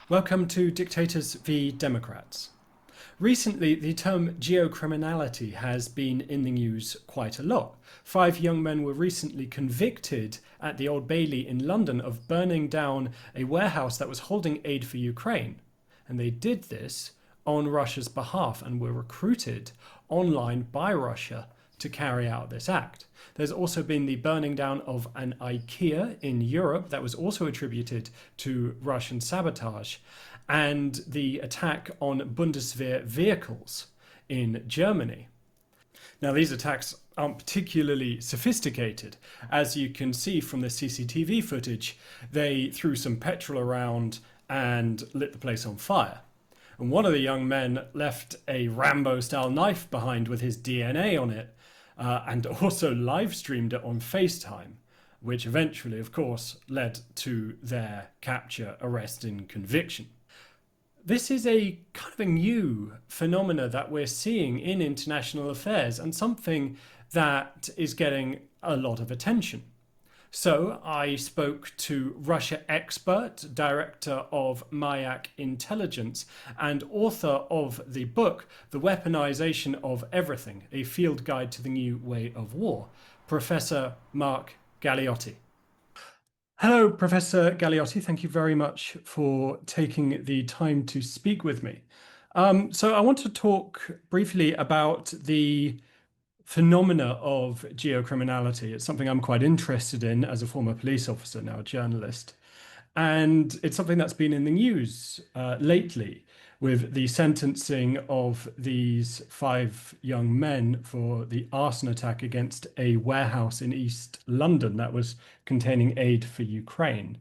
Welcome to Dictators v Democrats. Recently, the term geocriminality has been in the news quite a lot. 5 young men were recently convicted at the Old Bailey in London of burning down a warehouse that was holding aid for Ukraine. And they did this on Russia's behalf and were recruited online by Russia to carry out this act. There's also been the burning down of an IKEA in Europe that was also attributed to Russian sabotage, and the attack on Bundeswehr vehicles in Germany. Now, these attacks aren't particularly sophisticated. As you can see from the CCTV footage, they threw some petrol around and lit the place on fire. And one of the young men left a Rambo-style knife behind with his DNA on it, and also live streamed it on FaceTime, which eventually, of course, led to their capture, arrest, and conviction. This is a kind of a new phenomena that we're seeing in international affairs and something that is getting a lot of attention. So I spoke to Russia expert, director of Mayak Intelligence, and author of the book, The Weaponisation of Everything, a field guide to the new way of war, Professor Mark Galeotti. Hello, Professor Galeotti. Thank you very much for taking the time to speak with me. So I want to talk briefly about the phenomena of geocriminality. It's something I'm quite interested in as a former police officer, now a journalist. And it's something that's been in the news lately with the sentencing of these 5 young men for the arson attack against a warehouse in East London that was containing aid for Ukraine.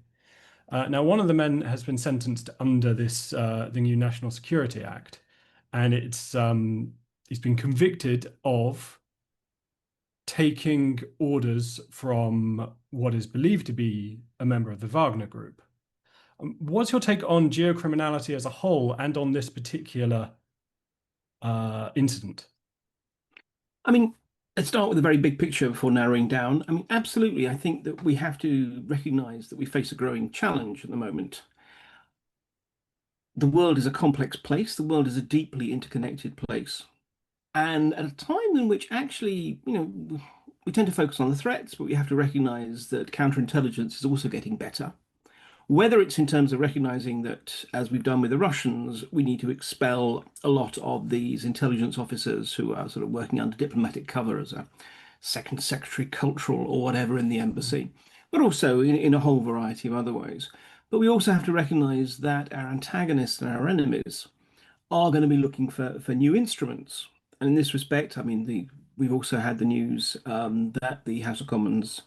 Now, one of the men has been sentenced under the new National Security Act, and he's been convicted of taking orders from what is believed to be a member of the Wagner Group. What's your take on geocriminality as a whole and on this particular incident? I mean, let's start with a very big picture before narrowing down. I mean, absolutely, I think that we have to recognize that we face a growing challenge at the moment. The world is a complex place. The world is a deeply interconnected place. And at a time in which actually, we tend to focus on the threats, but we have to recognize that counterintelligence is also getting better. Whether it's in terms of recognizing that, as we've done with the Russians, we need to expel a lot of these intelligence officers who are sort of working under diplomatic cover as a second secretary cultural or whatever in the embassy, but also in a whole variety of other ways. But we also have to recognize that our antagonists and our enemies are going to be looking for new instruments. And in this respect, I mean, we've also had the news that the House of Commons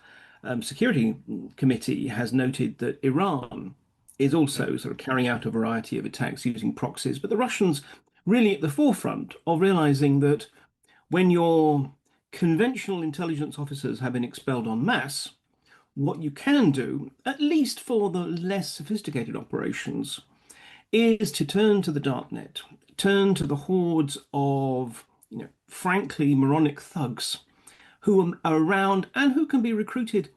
Security Committee has noted that Iran is also sort of carrying out a variety of attacks using proxies, but the Russians really at the forefront of realizing that when your conventional intelligence officers have been expelled en masse, what you can do, at least for the less sophisticated operations, is to turn to the darknet, turn to the hordes of, frankly, moronic thugs who are around and who can be recruited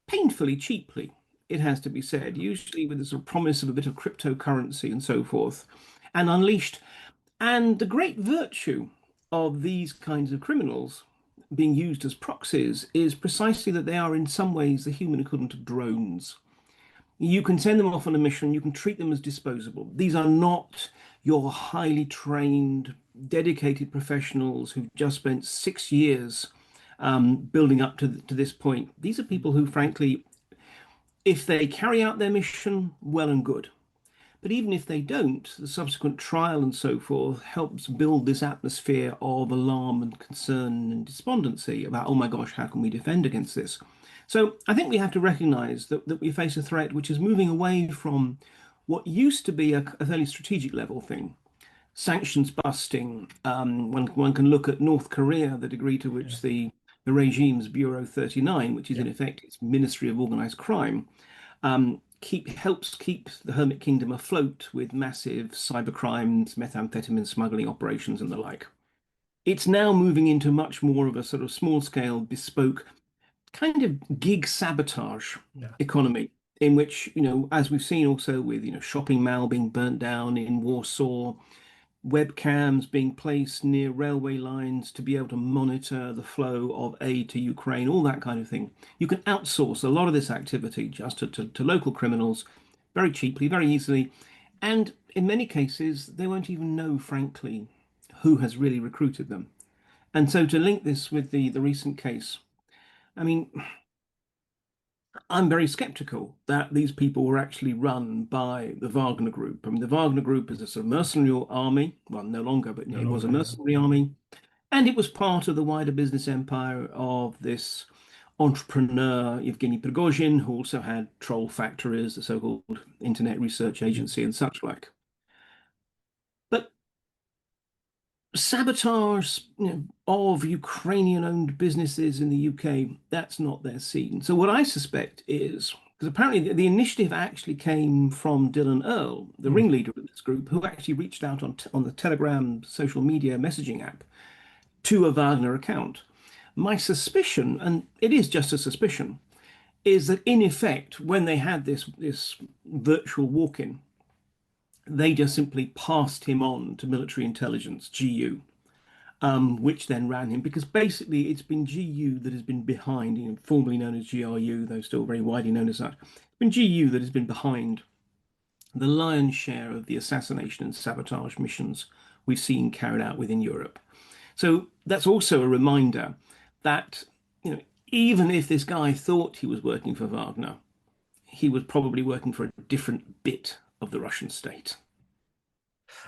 painfully cheaply, it has to be said, usually with the sort of promise of a bit of cryptocurrency and so forth, and unleashed. And the great virtue of these kinds of criminals being used as proxies is precisely that they are in some ways the human equivalent of drones. You can send them off on a mission, you can treat them as disposable. These are not your highly trained, dedicated professionals who've just spent 6 years building up to this point. These are people who, frankly, if they carry out their mission, well and good. But even if they don't, the subsequent trial and so forth helps build this atmosphere of alarm and concern and despondency about, oh my gosh, how can we defend against this? So I think we have to recognize that we face a threat which is moving away from what used to be a fairly strategic level thing. Sanctions busting. One can look at North Korea, the degree to which the regime's Bureau 39, which is in effect its Ministry of Organized Crime, helps keep the Hermit Kingdom afloat with massive cyber crimes, methamphetamine smuggling operations, and the like. It's now moving into much more of a sort of small scale, bespoke kind of gig sabotage economy. in which, as we've seen also with, shopping mall being burnt down in Warsaw, webcams being placed near railway lines to be able to monitor the flow of aid to Ukraine, all that kind of thing. You can outsource a lot of this activity just to local criminals very cheaply, very easily. And in many cases, they won't even know, frankly, who has really recruited them. And so to link this with the recent case, I mean, I'm very skeptical that these people were actually run by the Wagner Group. I mean, the Wagner Group is a sort of mercenary army, well, no longer, but No it was a longer, yeah. mercenary army, and it was part of the wider business empire of this entrepreneur, Evgeny Prigozhin, who also had troll factories, the so-called Internet Research Yeah. Agency, and such like. But sabotage, of Ukrainian-owned businesses in the UK, that's not their scene. So what I suspect is, because apparently the initiative actually came from Dylan Earle, the Hmm. ringleader of this group, who actually reached out on the Telegram social media messaging app to a Wagner account. My suspicion, and it is just a suspicion, is that in effect, when they had this virtual walk-in, they just simply passed him on to military intelligence, GU, which then ran him because basically it's been GU that has been behind, formerly known as GRU, though still very widely known as that. It's been GU that has been behind the lion's share of the assassination and sabotage missions we've seen carried out within Europe. So that's also a reminder that, even if this guy thought he was working for Wagner, he was probably working for a different bit of the Russian state.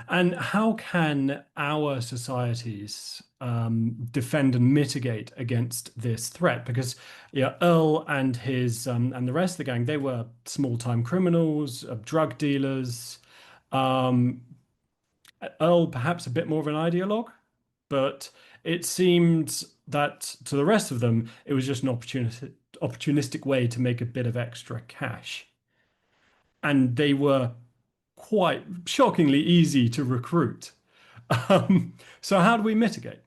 And how can our societies defend and mitigate against this threat? Because yeah, Earl and his and the rest of the gang, they were small-time criminals, drug dealers. Um, Earl perhaps a bit more of an ideologue, but it seemed that to the rest of them, it was just an opportunistic way to make a bit of extra cash. And they were quite shockingly easy to recruit. So how do we mitigate?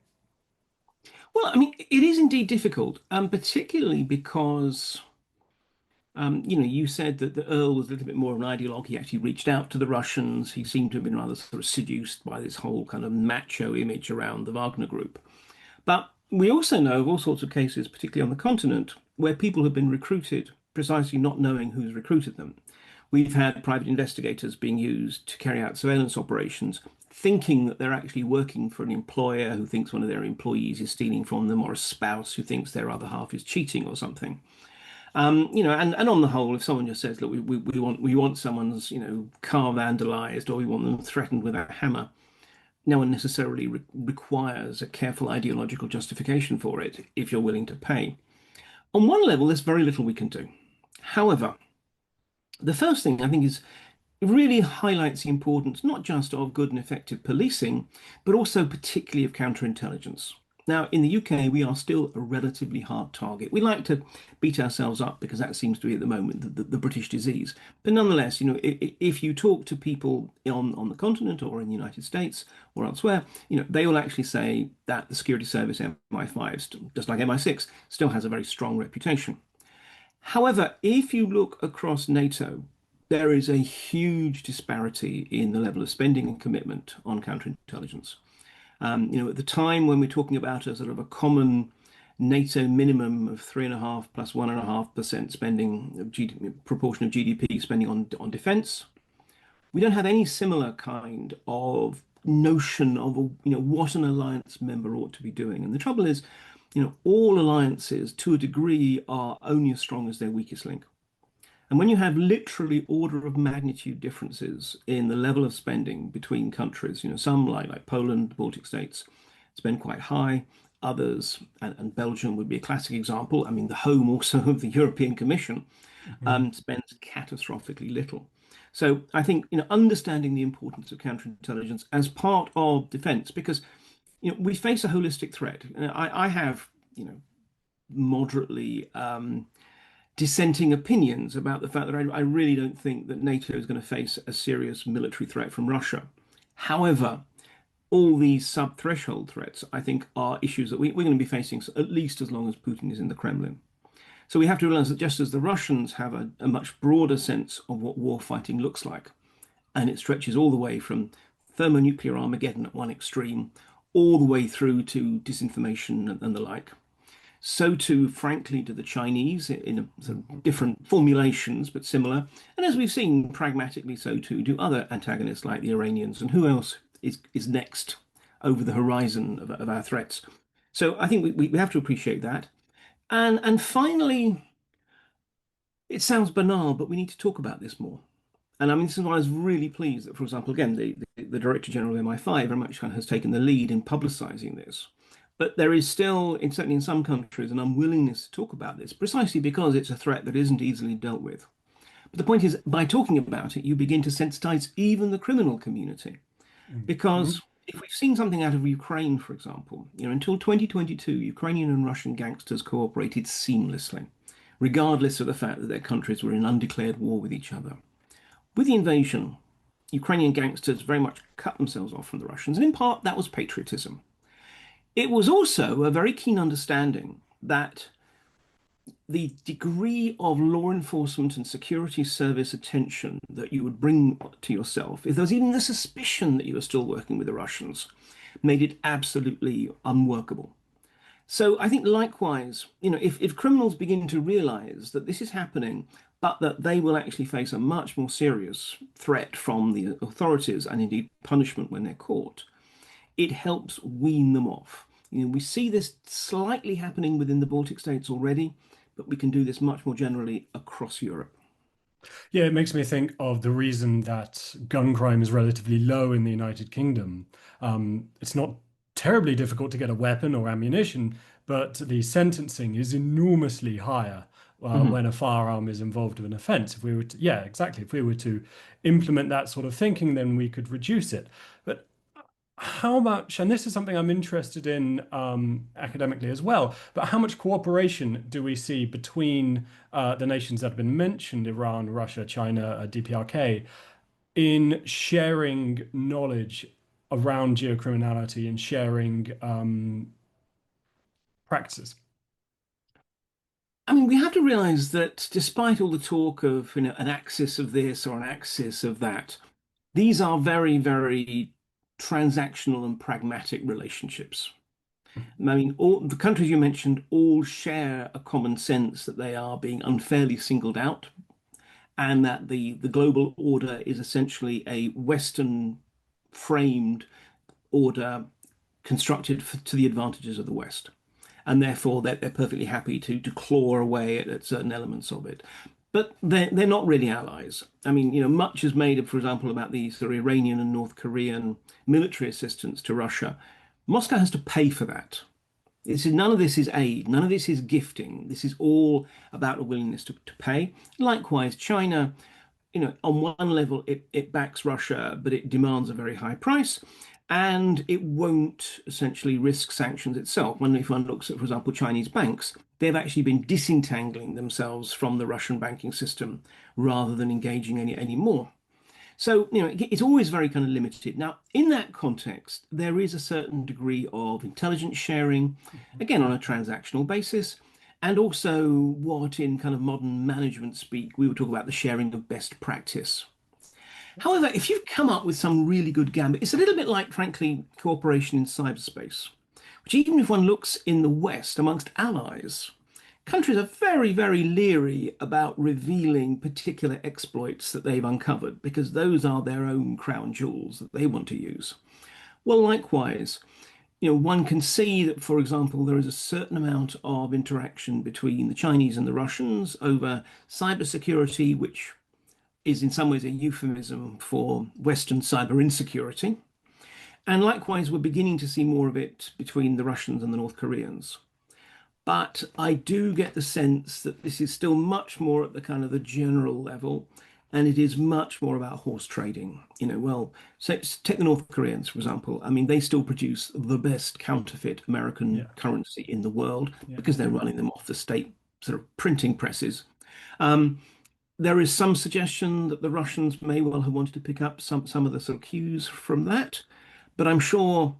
Well, I mean, it is indeed difficult, particularly because you said that the Earl was a little bit more of an ideologue. He actually reached out to the Russians. He seemed to have been rather sort of seduced by this whole kind of macho image around the Wagner Group. But we also know of all sorts of cases, particularly on the continent, where people have been recruited precisely not knowing who's recruited them. We've had private investigators being used to carry out surveillance operations, thinking that they're actually working for an employer who thinks one of their employees is stealing from them, or a spouse who thinks their other half is cheating or something. And on the whole, if someone just says, look, we want someone's, car vandalized, or we want them threatened with a hammer, no one necessarily requires a careful ideological justification for it if you're willing to pay. On one level, there's very little we can do. However, the first thing I think is it really highlights the importance not just of good and effective policing, but also particularly of counterintelligence. Now, in the UK, we are still a relatively hard target. We like to beat ourselves up because that seems to be at the moment the British disease. But nonetheless, if you talk to people on the continent or in the United States or elsewhere, they will actually say that the security service MI5, just like MI6, still has a very strong reputation. However, if you look across NATO, there is a huge disparity in the level of spending and commitment on counterintelligence. At the time when we're talking about a sort of a common NATO minimum of 3.5 plus 1.5% spending of proportion of GDP spending on defense, we don't have any similar kind of notion of what an alliance member ought to be doing. And the trouble is, all alliances to a degree are only as strong as their weakest link. And when you have literally order of magnitude differences in the level of spending between countries, some like Poland, the Baltic states, spend quite high. Others, and Belgium would be a classic example. I mean, the home also of the European Commission, Mhm. spends catastrophically little. So I think, understanding the importance of counterintelligence as part of defense, because, we face a holistic threat. I have, moderately dissenting opinions about the fact that I really don't think that NATO is going to face a serious military threat from Russia. However, all these sub-threshold threats, I think, are issues that we're going to be facing at least as long as Putin is in the Kremlin. So we have to realize that just as the Russians have a much broader sense of what war fighting looks like, and it stretches all the way from thermonuclear Armageddon at one extreme, all the way through to disinformation and the like. So too, frankly, do the Chinese in a sort of different formulations, but similar. And as we've seen, pragmatically, so too do other antagonists like the Iranians. And who else is next over the horizon of our threats? So I think we have to appreciate that. And finally, it sounds banal, but we need to talk about this more. And I mean, this is why I was really pleased that, for example, again, the Director General of MI5 very much kind of has taken the lead in publicizing this. But there is still, certainly in some countries, an unwillingness to talk about this, precisely because it's a threat that isn't easily dealt with. But the point is, by talking about it, you begin to sensitize even the criminal community. Mhm. Because if we've seen something out of Ukraine, for example, until 2022, Ukrainian and Russian gangsters cooperated seamlessly, regardless of the fact that their countries were in undeclared war with each other. With the invasion, Ukrainian gangsters very much cut themselves off from the Russians, and in part that was patriotism. It was also a very keen understanding that the degree of law enforcement and security service attention that you would bring to yourself, if there was even the suspicion that you were still working with the Russians, made it absolutely unworkable. So I think likewise, if criminals begin to realize that this is happening, but that they will actually face a much more serious threat from the authorities and indeed punishment when they're caught, it helps wean them off. We see this slightly happening within the Baltic states already, but we can do this much more generally across Europe. Yeah, it makes me think of the reason that gun crime is relatively low in the United Kingdom. It's not terribly difficult to get a weapon or ammunition, but the sentencing is enormously higher Mhm. when a firearm is involved in an offence. If we were to, yeah, exactly. If we were to implement that sort of thinking, then we could reduce it. But how much, and this is something I'm interested in academically as well, but how much cooperation do we see between the nations that have been mentioned, Iran, Russia, China, DPRK, in sharing knowledge around geocriminality and sharing practices? I mean, we have to realize that despite all the talk of, an axis of this or an axis of that, these are very, very transactional and pragmatic relationships. I mean, all the countries you mentioned all share a common sense that they are being unfairly singled out, and that the global order is essentially a Western framed order constructed to the advantages of the West. And therefore, they're perfectly happy to claw away at certain elements of it. But they're not really allies. I mean, much is made, for example, about the sort of Iranian and North Korean military assistance to Russia. Moscow has to pay for that. None of this is aid, none of this is gifting. This is all about a willingness to pay. Likewise, China, on one level, it backs Russia, but it demands a very high price. And it won't essentially risk sanctions itself. If one looks at, for example, Chinese banks, they've actually been disentangling themselves from the Russian banking system rather than engaging any more. So, it's always very kind of limited. Now, in that context, there is a certain degree of intelligence sharing, again, on a transactional basis, and also what in kind of modern management speak, we would talk about the sharing of best practice. However, if you've come up with some really good gambit, it's a little bit like, frankly, cooperation in cyberspace, which even if one looks in the West amongst allies, countries are very, very leery about revealing particular exploits that they've uncovered because those are their own crown jewels that they want to use. Well, likewise, one can see that, for example, there is a certain amount of interaction between the Chinese and the Russians over cybersecurity, which is in some ways a euphemism for Western cyber insecurity. And likewise, we're beginning to see more of it between the Russians and the North Koreans. But I do get the sense that this is still much more at the kind of the general level, and it is much more about horse trading. So take the North Koreans, for example. I mean, they still produce the best counterfeit American Yeah, currency in the world yeah. because they're running them off the state sort of printing presses. Um, there is some suggestion that the Russians may well have wanted to pick up some of the sort of cues from that, but I'm sure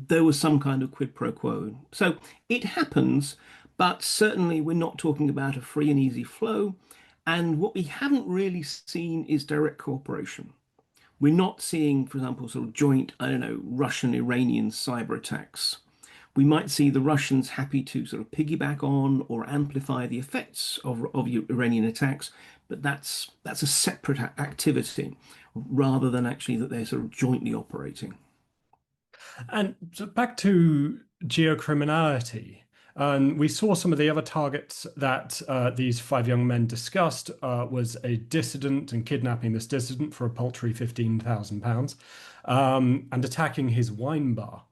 there was some kind of quid pro quo. So it happens, But certainly, we're not talking about a free and easy flow. And what we haven't really seen is direct cooperation. We're not seeing, for example, sort of joint, I don't know, Russian-Iranian cyber attacks. We might see the Russians happy to sort of piggyback on or amplify the effects of Iranian attacks, but that's a separate activity rather than actually that they're sort of jointly operating. And so back to geocriminality. We saw some of the other targets that these five young men discussed was a dissident and kidnapping this dissident for a paltry £15,000 and attacking his wine bar.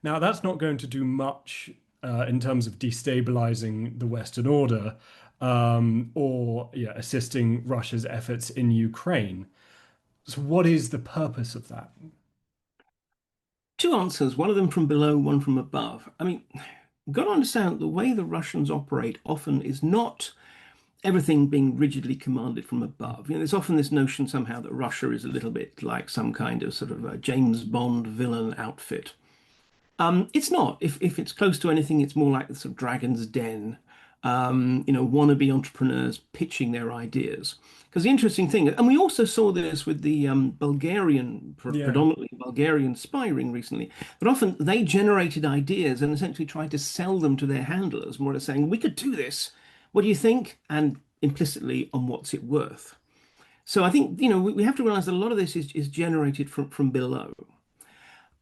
Now, that's not going to do much in terms of destabilizing the Western order or yeah, assisting Russia's efforts in Ukraine. So, what is the purpose of that? Two answers, one of them from below, one from above. I mean, you've got to understand that the way the Russians operate often is not everything being rigidly commanded from above. There's often this notion somehow that Russia is a little bit like some kind of sort of a James Bond villain outfit. It's not. If it's close to anything, it's more like the sort of Dragon's Den, wannabe entrepreneurs pitching their ideas. Because the interesting thing, and we also saw this with the Bulgarian, Yeah. predominantly Bulgarian spy ring recently, that often they generated ideas and essentially tried to sell them to their handlers, more or less saying, we could do this. What do you think? And implicitly on what's it worth. So I think, we have to realize that a lot of this is generated from below.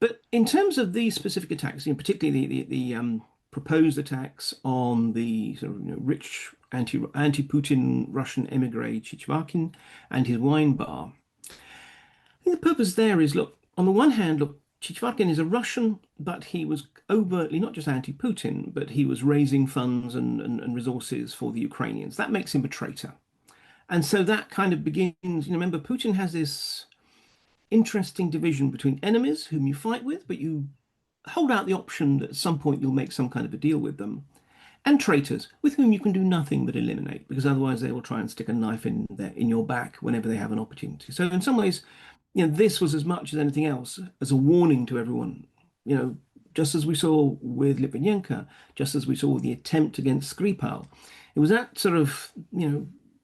But in terms of these specific attacks, particularly the proposed attacks on the sort of rich anti-Putin Russian emigre Chichvakin and his wine bar, I think the purpose there is, look, on the one hand, look, Chichvakin is a Russian, but he was overtly not just anti-Putin, but he was raising funds and resources for the Ukrainians. That makes him a traitor. And so that kind of begins, remember, Putin has this interesting division between enemies whom you fight with, but you hold out the option that at some point you'll make some kind of a deal with them, and traitors with whom you can do nothing but eliminate, because otherwise they will try and stick a knife in your back whenever they have an opportunity. So in some ways, this was as much as anything else as a warning to everyone, just as we saw with Litvinenko, just as we saw with the attempt against Skripal. It was that sort of,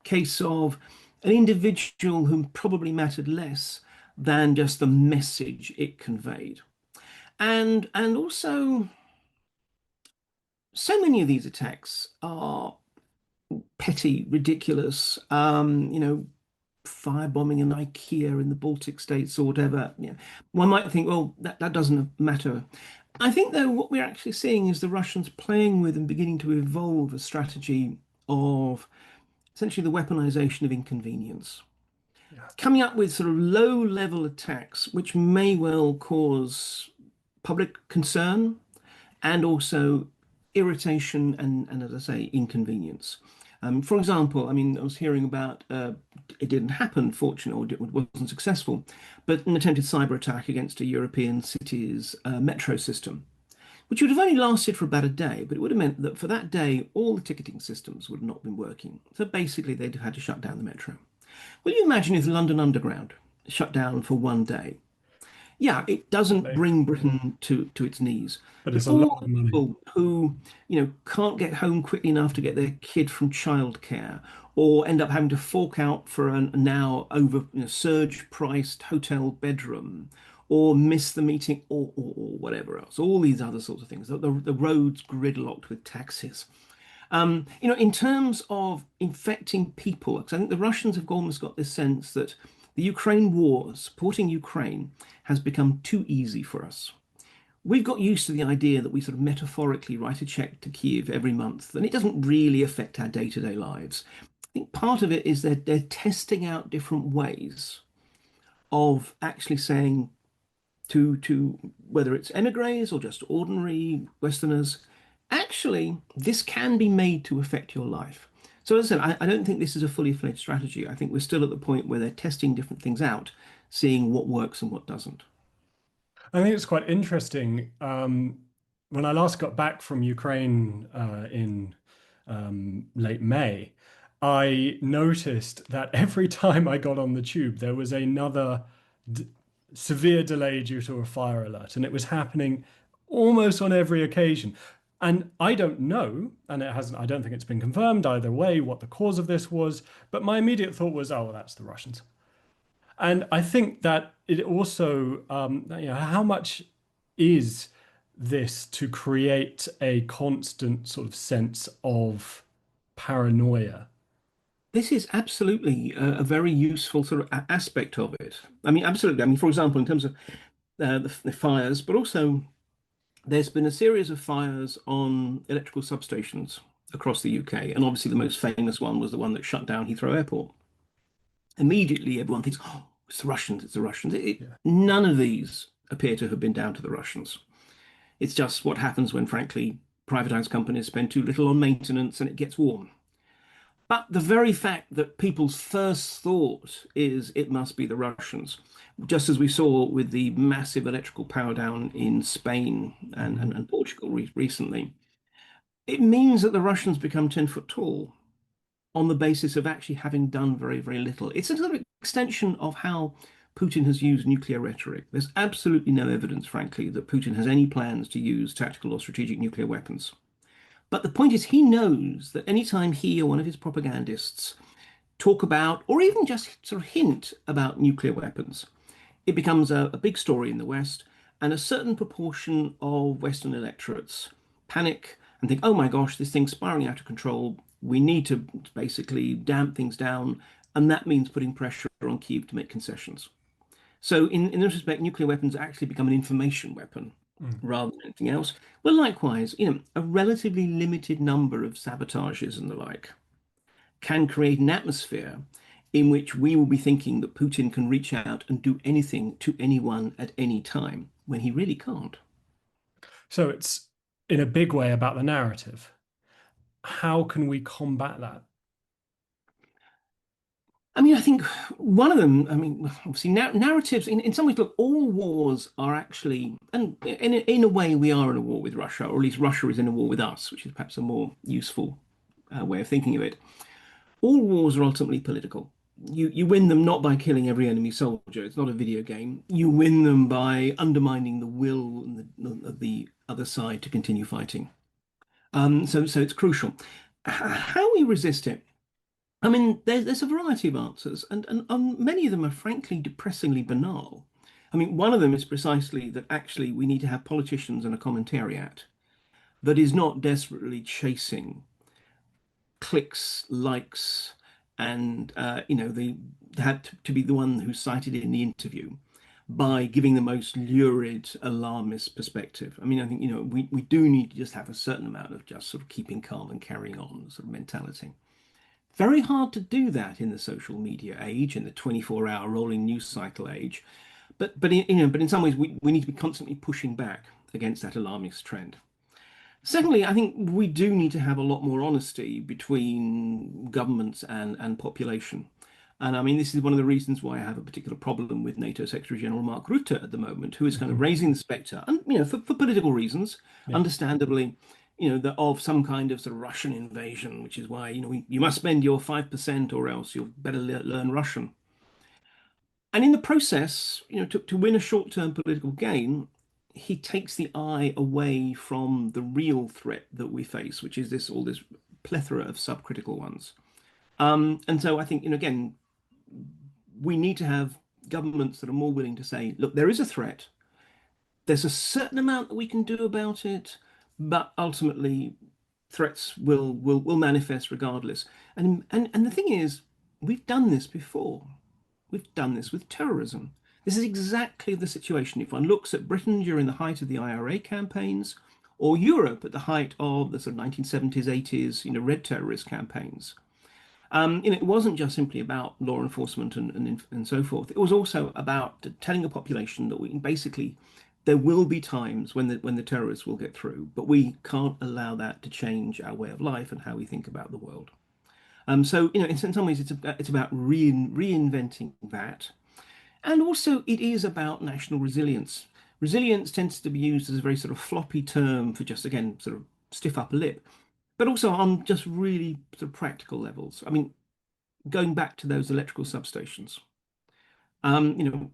case of an individual whom probably mattered less than just the message it conveyed. And also, so many of these attacks are petty, ridiculous. Firebombing an IKEA in the Baltic states or whatever. One might think, well, that doesn't matter. I think, though, what we're actually seeing is the Russians playing with and beginning to evolve a strategy of essentially the weaponization of inconvenience, Yeah. coming up with sort of low-level attacks, which may well cause public concern and also irritation and as I say, inconvenience. For example, I mean, I was hearing about it didn't happen, fortunately, or it wasn't successful, but an attempted cyber attack against a European city's metro system, which would have only lasted for about a day, but it would have meant that for that day, all the ticketing systems would have not been working. So basically, they'd have had to shut down the metro. Will you imagine if the London Underground shut down for one day? Yeah, it doesn't bring Britain to its knees. But But it's a lot all of the money. people who, can't get home quickly enough to get their kid from childcare or end up having to fork out for a now over, surge priced hotel bedroom or miss the meeting or whatever else, all these other sorts of things. The roads gridlocked with taxis. In terms of infecting people, because I think the Russians have almost got this sense that the Ukraine war, supporting Ukraine, has become too easy for us. We've got used to the idea that we sort of metaphorically write a check to Kiev every month, and it doesn't really affect our day-to-day lives. I think part of it is that they're testing out different ways of actually saying to whether it's emigres or just ordinary Westerners, actually, this can be made to affect your life. So as I said, I don't think this is a fully fledged strategy. I think we're still at the point where they're testing different things out, seeing what works and what doesn't. I think it's quite interesting. When I last got back from Ukraine in late May, I noticed that every time I got on the tube, there was another d severe delay due to a fire alert, and it was happening almost on every occasion. And I don't know, and it hasn't, I don't think it's been confirmed either way what the cause of this was, but my immediate thought was, oh, well, that's the Russians. And I think that it also, how much is this to create a constant sort of sense of paranoia? This is absolutely a very useful sort of aspect of it. I mean, absolutely. I mean, for example, in terms of the fires, but also there's been a series of fires on electrical substations across the UK, and obviously the most famous one was the one that shut down Heathrow Airport. Immediately, everyone thinks, "Oh, it's the Russians! It's the Russians!" Yeah. None of these appear to have been down to the Russians. It's just what happens when, frankly, privatized companies spend too little on maintenance and it gets warm. But the very fact that people's first thought is it must be the Russians, just as we saw with the massive electrical power down in Spain Mhm. and Portugal recently, it means that the Russians become 10 foot tall on the basis of actually having done very, very little. It's a sort of extension of how Putin has used nuclear rhetoric. There's absolutely no evidence, frankly, that Putin has any plans to use tactical or strategic nuclear weapons. But the point is, he knows that anytime he or one of his propagandists talk about, or even just sort of hint about nuclear weapons, it becomes a big story in the West, and a certain proportion of Western electorates panic and think, oh my gosh, this thing's spiraling out of control. We need to basically damp things down, and that means putting pressure on Kyiv to make concessions. So, in this respect, nuclear weapons actually become an information weapon Mm. rather than anything else. Well, likewise, a relatively limited number of sabotages and the like can create an atmosphere in which we will be thinking that Putin can reach out and do anything to anyone at any time when he really can't. So it's in a big way about the narrative. How can we combat that? I mean, I think one of them, I mean, obviously, narratives, in some ways, look, all wars are actually, and in a way, we are in a war with Russia, or at least Russia is in a war with us, which is perhaps a more useful way of thinking of it. All wars are ultimately political. You win them not by killing every enemy soldier. It's not a video game. You win them by undermining the will and of the other side to continue fighting. So it's crucial. How we resist it? I mean, there's a variety of answers, and many of them are frankly depressingly banal. I mean, one of them is precisely that actually we need to have politicians and a commentariat that is not desperately chasing clicks, likes, and they had to be the one who cited it in the interview by giving the most lurid, alarmist perspective. I mean, I think we do need to just have a certain amount of just sort of keeping calm and carrying on sort of mentality. Very hard to do that in the social media age, in the 24-hour rolling news cycle age. But in some ways we need to be constantly pushing back against that alarmist trend. Secondly, I think we do need to have a lot more honesty between governments and population. And I mean, this is one of the reasons why I have a particular problem with NATO Secretary General Mark Rutte at the moment, who is kind of Mhm. raising the spectre, and for political reasons, Yeah. understandably, of some kind of sort of Russian invasion, which is why, you must spend your 5% or else you'll better learn Russian. And in the process, to win a short-term political gain, he takes the eye away from the real threat that we face, which is this plethora of subcritical ones. And so I think, again, we need to have governments that are more willing to say, look, there is a threat. There's a certain amount that we can do about it, but ultimately threats will manifest regardless. And the thing is, we've done this before. We've done this with terrorism. This is exactly the situation. If one looks at Britain during the height of the IRA campaigns, or Europe at the height of the sort of 1970s, 80s, red terrorist campaigns, it wasn't just simply about law enforcement and so forth. It was also about telling a population that we basically there will be times when the terrorists will get through, but we can't allow that to change our way of life and how we think about the world. So in some ways, it's about reinventing that, and also it is about national resilience. Resilience tends to be used as a very sort of floppy term for just again sort of stiff upper lip, but also on just really sort of practical levels. I mean, going back to those electrical substations, um, you know,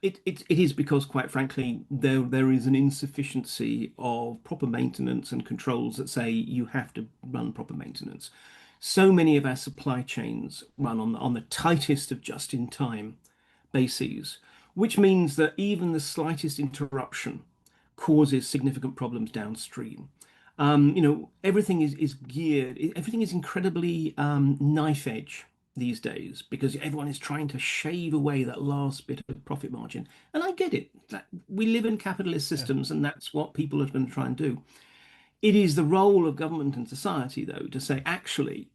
It is because, quite frankly, there is an insufficiency of proper maintenance and controls that say you have to run proper maintenance. So many of our supply chains run on the tightest of just-in-time bases, which means that even the slightest interruption causes significant problems downstream. Everything is geared, everything is incredibly knife edge these days because everyone is trying to shave away that last bit of profit margin. And I get it. We live in capitalist Yeah. systems, and that's what people are going to try and do. It is the role of government and society, though, to say, actually,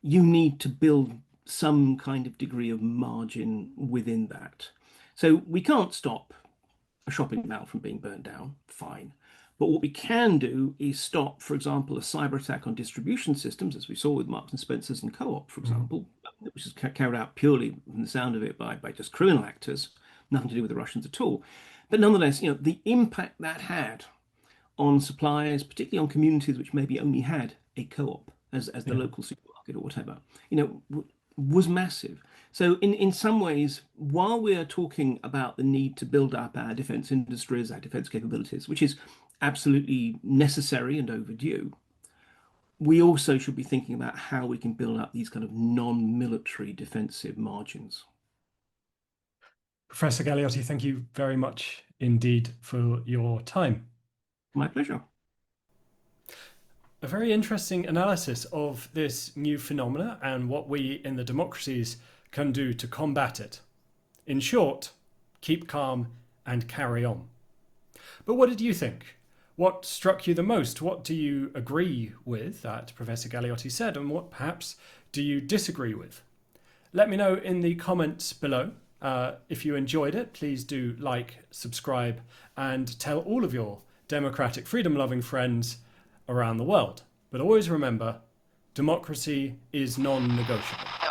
you need to build some kind of degree of margin within that. So we can't stop a shopping mall from being burnt down, fine. But what we can do is stop, for example, a cyber attack on distribution systems, as we saw with Marks and Spencers and Co-op, for Mhm. example, which is carried out purely, from the sound of it, by just criminal actors, nothing to do with the Russians at all. But nonetheless, the impact that had on suppliers, particularly on communities which maybe only had a co-op as the Yeah. local supermarket or whatever, was massive. So in some ways, while we are talking about the need to build up our defense industries, our defense capabilities, which is absolutely necessary and overdue, we also should be thinking about how we can build up these kind of non-military defensive margins. Professor Galeotti, thank you very much indeed for your time. My pleasure. A very interesting analysis of this new phenomena and what we in the democracies can do to combat it. In short, keep calm and carry on. But what did you think? What struck you the most? What do you agree with that Professor Galeotti said, and what perhaps do you disagree with? Let me know in the comments below. If you enjoyed it, please do like, subscribe, and tell all of your democratic, freedom-loving friends around the world. But always remember, democracy is non-negotiable.